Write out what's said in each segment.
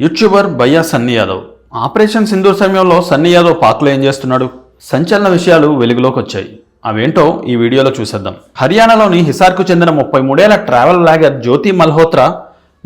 YouTuber భయ్యా Sunny Yadav operation Sindoor సమయంలో సన్నీ యాదవ్ పాక్లో ఏం చేస్తున్నాడు? సంచలన విషయాలు వెలుగులోకి వచ్చాయి. అవేంటో ఈ వీడియోలో చూసేద్దాం. హర్యానాలోని హిసార్కు చెందిన 33 ఏళ్ల ట్రావెల్ బ్లాగర్ జ్యోతి మల్హోత్రా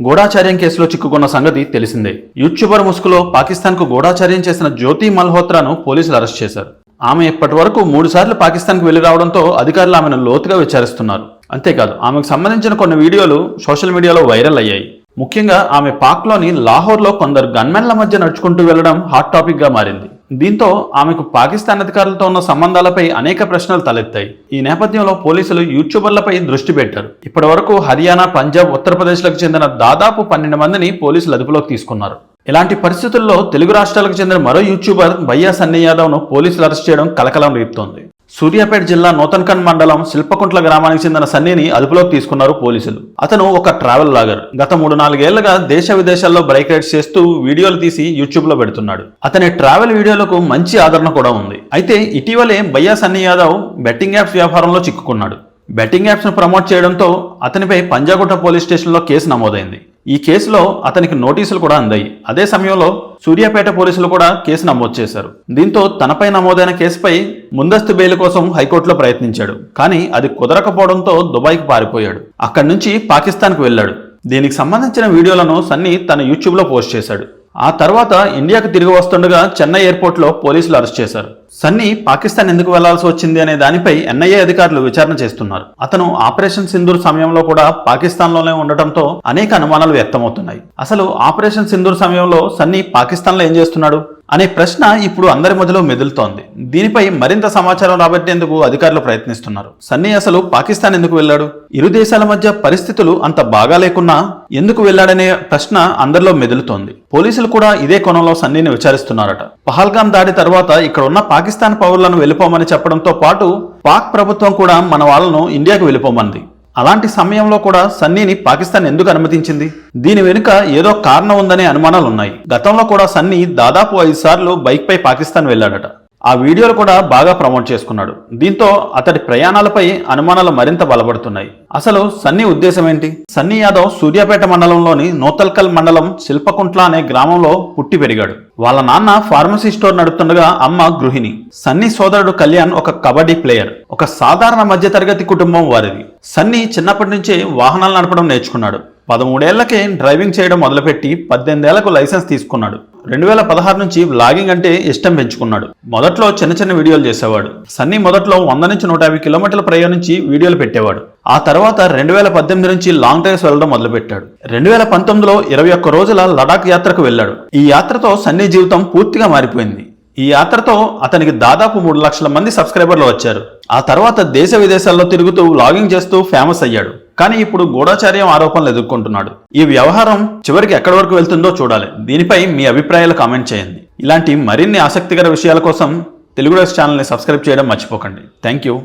గూఢాచార్యం కేసులో చిక్కుకున్న సంగతి తెలిసిందే. యూట్యూబర్ ముసుగులో పాకిస్తాన్కు గూఢాచార్యం చేసిన జ్యోతి మల్హోత్రాను పోలీసులు అరెస్ట్ చేశారు. ఆమె ఇప్పటి వరకు 3 సార్లు పాకిస్తాన్కు వెళ్లి రావడంతో అధికారులు ఆమెను లోతుగా విచారిస్తున్నారు. అంతేకాదు, ఆమెకు సంబంధించిన కొన్ని వీడియోలు సోషల్ మీడియాలో వైరల్ అయ్యాయి. ముఖ్యంగా ఆమె పాక్లోని లాహోర్లో కొందరు గన్మెన్ల మధ్య నడుచుకుంటూ వెళ్లడం హాట్ టాపిక్ గా మారింది. దీంతో ఆమెకు పాకిస్తాన్ అధికారులతో ఉన్న సంబంధాలపై అనేక ప్రశ్నలు తలెత్తాయి. ఈ నేపథ్యంలో పోలీసులు యూట్యూబర్లపై దృష్టి పెట్టారు. ఇప్పటి వరకు హర్యానా, పంజాబ్, ఉత్తరప్రదేశ్లకు చెందిన దాదాపు 12 మందిని పోలీసులు అదుపులోకి తీసుకున్నారు. ఇలాంటి పరిస్థితుల్లో తెలుగు రాష్ట్రాలకు చెందిన మరో యూట్యూబర్ భయ్యా సన్నీ యాదవ్ను పోలీసులు అరెస్ట్ చేయడం కలకలం రేపుతోంది. సూర్యాపేట జిల్లా నూతన్ఖండ్ మండలం శిల్పకుంట్ల గ్రామానికి చెందిన సన్నీని అదుపులోకి తీసుకున్నారు పోలీసులు. అతను ఒక ట్రావెల్ బ్లాగర్. గత 3-4 ఏళ్లుగా దేశ విదేశాల్లో బైక్ రైడ్స్ చేస్తూ వీడియోలు తీసి యూట్యూబ్ లో పెడుతున్నాడు. అతని ట్రావెల్ వీడియోలకు మంచి ఆదరణ కూడా ఉంది. అయితే ఇటీవలే భయ్యా సన్నీ యాదవ్ బెట్టింగ్ యాప్స్ వ్యాపారంలో చిక్కుకున్నాడు. బెట్టింగ్ యాప్స్ ను ప్రమోట్ చేయడంతో అతనిపై పంజాగుట్ట పోలీస్ స్టేషన్లో కేసు నమోదైంది. ఈ కేసులో అతనికి నోటీసులు కూడా అందాయి. అదే సమయంలో సూర్యాపేట పోలీసులు కూడా కేసు నమోదు చేశారు. దీంతో తనపై నమోదైన కేసుపై ముందస్తు బెయిల్ కోసం హైకోర్టులో ప్రయత్నించాడు. కానీ అది కుదరకపోవడంతో దుబాయ్కి పారిపోయాడు. అక్కడి నుంచి పాకిస్తాన్కు వెళ్ళాడు. దీనికి సంబంధించిన వీడియోలను సన్నీ తన యూట్యూబ్లో పోస్ట్ చేశాడు. ఆ తర్వాత ఇండియాకు తిరిగి వస్తుండగా చెన్నై ఎయిర్పోర్ట్లో పోలీసులు అరెస్ట్ చేశారు. సన్నీ పాకిస్తాన్ ఎందుకు వెళ్లాల్సి వచ్చింది అనే దానిపై ఎన్ఐఏ అధికారులు విచారణ చేస్తున్నారు. అతను ఆపరేషన్ సింధూర్ సమయంలో కూడా పాకిస్తాన్లోనే ఉండటంతో అనేక అనుమానాలు వ్యక్తమవుతున్నాయి. అసలు ఆపరేషన్ సింధూర్ సమయంలో సన్నీ పాకిస్తాన్లో ఏం చేస్తున్నాడు అనే ప్రశ్న ఇప్పుడు అందరి మధ్యలో మెదులుతోంది. దీనిపై మరింత సమాచారం రాబట్టేందుకు అధికారులు ప్రయత్నిస్తున్నారు. సన్నీ అసలు పాకిస్తాన్ ఎందుకు వెళ్ళాడు? ఇరు దేశాల మధ్య పరిస్థితులు అంత బాగా లేకున్నా ఎందుకు వెళ్ళాడనే ప్రశ్న అందరిలో మెదులుతోంది. పోలీసులు కూడా ఇదే కోణంలో సన్నీని విచారిస్తున్నారట. పహల్గాం దాడి తర్వాత ఇక్కడ ఉన్న పాకిస్తాన్ పౌరులను వెళ్ళిపోమని చెప్పడంతో పాటు పాక్ ప్రభుత్వం కూడా మన వాళ్లను ఇండియాకు వెళ్ళిపోమంది. అలాంటి సమయంలో కూడా సన్నీని పాకిస్తాన్ ఎందుకు అనుమతించింది? దీని వెనుక ఏదో కారణం ఉందనే అనుమానాలు ఉన్నాయి. గతంలో కూడా సన్నీ దాదాపు 5 సార్లు బైక్ పై పాకిస్తాన్ వెళ్ళాడట. ఆ వీడియోలు కూడా బాగా ప్రమోట్ చేసుకున్నాడు. దీంతో అతడి ప్రయాణాలపై అనుమానాలు మరింత బలపడుతున్నాయి. అసలు సన్నీ ఉద్దేశం ఏంటి? సన్నీ యాదవ్ సూర్యాపేట మండలంలోని నూతల్కల్ మండలం శిల్పకుంట్ల అనే గ్రామంలో పుట్టి పెరిగాడు. వాళ్ళ నాన్న ఫార్మసీ స్టోర్ నడుపుతుండగా అమ్మ గృహిణి. సన్నీ సోదరుడు కళ్యాణ్ ఒక కబడ్డీ ప్లేయర్. ఒక సాధారణ మధ్యతరగతి కుటుంబం వారిది. సన్నీ చిన్నప్పటి నుంచే వాహనాలు నడపడం నేర్చుకున్నాడు. 13 ఏళ్లకే డ్రైవింగ్ చేయడం మొదలుపెట్టి 18 ఏళ్లకు లైసెన్స్ తీసుకున్నాడు. 2016 నుంచి వ్లాగింగ్ అంటే ఇష్టం పెంచుకున్నాడు. మొదట్లో చిన్న వీడియోలు చేసేవాడు. సన్నీ మొదట్లో 100 నుంచి 150 కిలోమీటర్లు ప్రయాణించి వీడియోలు పెట్టేవాడు. ఆ తర్వాత 2018 నుంచి లాంగ్ డ్రైవ్స్ వెళ్లడం మొదలుపెట్టాడు. 2019లో 21 రోజుల లడాక్ యాత్రకు వెళ్ళాడు. ఈ యాత్రతో సన్నీ జీవితం పూర్తిగా మారిపోయింది. ఈ యాత్రతో అతనికి దాదాపు 3 లక్షల మంది సబ్స్క్రైబర్లు వచ్చారు. ఆ తర్వాత దేశ విదేశాల్లో తిరుగుతూ వ్లాగింగ్ చేస్తూ ఫేమస్ అయ్యాడు. కానీ ఇప్పుడు గూఢాచార్యం ఆరోపణలు ఎదుర్కొంటున్నాడు. ఈ వ్యవహారం చివరికి ఎక్కడి వరకు వెళ్తుందో చూడాలి. దీనిపై మీ అభిప్రాయాలు కామెంట్ చేయండి. ఇలాంటి మరిన్ని ఆసక్తికర విషయాల కోసం తెలుగు డైస్ ఛానల్ని సబ్స్క్రైబ్ చేయడం మర్చిపోకండి. Thank you.